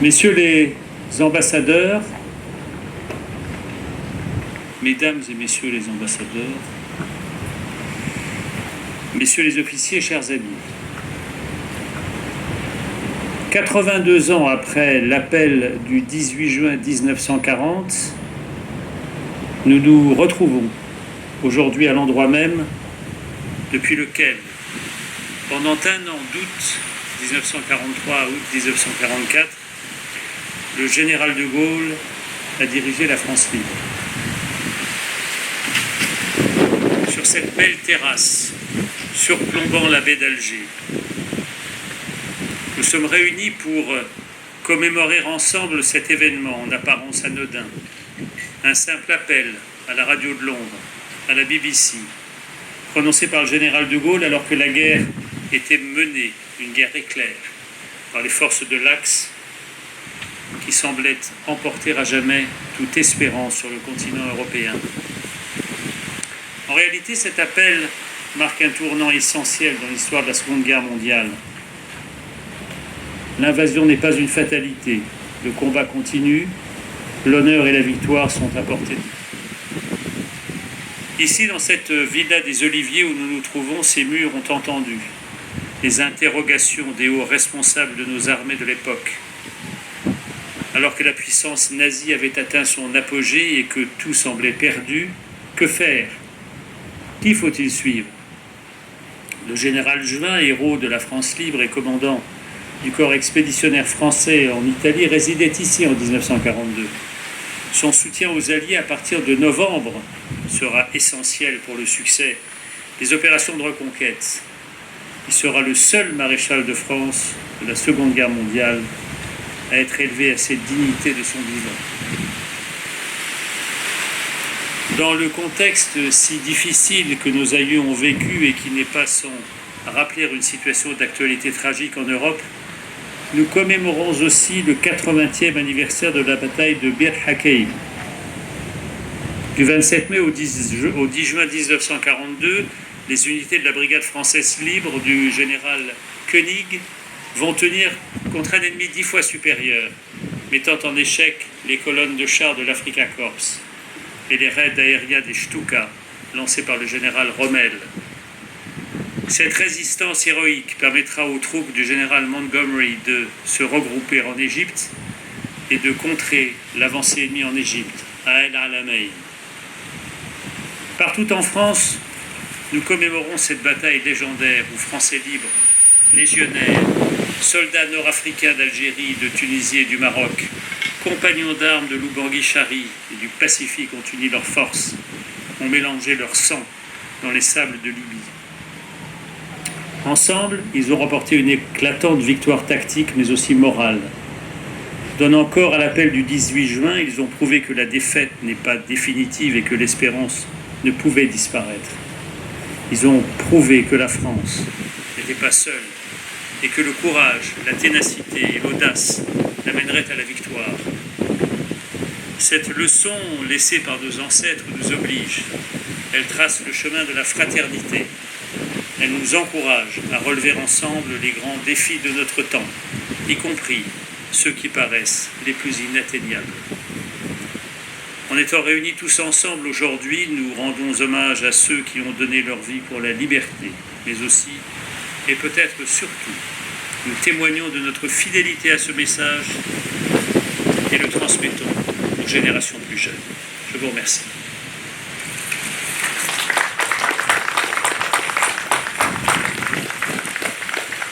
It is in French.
Messieurs les ambassadeurs, Mesdames et Messieurs les ambassadeurs, Messieurs les officiers, chers amis, 82 ans après l'appel du 18 juin 1940, nous nous retrouvons aujourd'hui à l'endroit même depuis lequel, pendant un an d'août 1943 à août 1944, le général de Gaulle a dirigé la France libre. Sur cette belle terrasse, surplombant la baie d'Alger, nous sommes réunis pour commémorer ensemble cet événement en apparence anodin. Un simple appel à la radio de Londres, à la BBC, prononcé par le général de Gaulle alors que la guerre était menée, une guerre éclair, par les forces de l'Axe qui semblaient emporter à jamais toute espérance sur le continent européen. En réalité, cet appel marque un tournant essentiel dans l'histoire de la Seconde Guerre mondiale. L'invasion n'est pas une fatalité. Le combat continue. L'honneur et la victoire sont à portée de main. Ici, dans cette villa des Oliviers où nous nous trouvons, ces murs ont entendu les interrogations des hauts responsables de nos armées de l'époque. Alors que la puissance nazie avait atteint son apogée et que tout semblait perdu, que faire ? Qui faut-il suivre ? Le général Juin, héros de la France libre et commandant du corps expéditionnaire français en Italie, résidait ici en 1942. Son soutien aux Alliés à partir de novembre sera essentiel pour le succès des opérations de reconquête. Il sera le seul maréchal de France de la Seconde Guerre mondiale à être élevé à cette dignité de son vivant. Dans le contexte si difficile que nos aïeux ont vécu et qui n'est pas sans rappeler une situation d'actualité tragique en Europe, nous commémorons aussi le 80e anniversaire de la bataille de Bir Hakeim. Du 27 mai au 10 juin 1942, les unités de la brigade française libre du général Koenig vont tenir contre un ennemi 10 fois supérieur, mettant en échec les colonnes de chars de l'Afrika Korps et les raids aériens des Stuka lancés par le général Rommel. Cette résistance héroïque permettra aux troupes du général Montgomery de se regrouper en Égypte et de contrer l'avancée ennemie en Égypte, à El Alamein. Partout en France, nous commémorons cette bataille légendaire où Français libres, légionnaires, soldats nord-africains d'Algérie, de Tunisie et du Maroc, compagnons d'armes de Lubangui-Chari et du Pacifique ont uni leurs forces, ont mélangé leur sang dans les sables de Libye. Ensemble, ils ont remporté une éclatante victoire tactique, mais aussi morale. Donnant corps à l'appel du 18 juin, ils ont prouvé que la défaite n'est pas définitive et que l'espérance ne pouvait disparaître. Ils ont prouvé que la France n'était pas seule et que le courage, la ténacité et l'audace l'amèneraient à la victoire. Cette leçon laissée par nos ancêtres nous oblige. Elle trace le chemin de la fraternité. Elle nous encourage à relever ensemble les grands défis de notre temps, y compris ceux qui paraissent les plus inatteignables. En étant réunis tous ensemble aujourd'hui, nous rendons hommage à ceux qui ont donné leur vie pour la liberté, mais aussi, et peut-être surtout, nous témoignons de notre fidélité à ce message et le transmettons aux générations plus jeunes. Je vous remercie.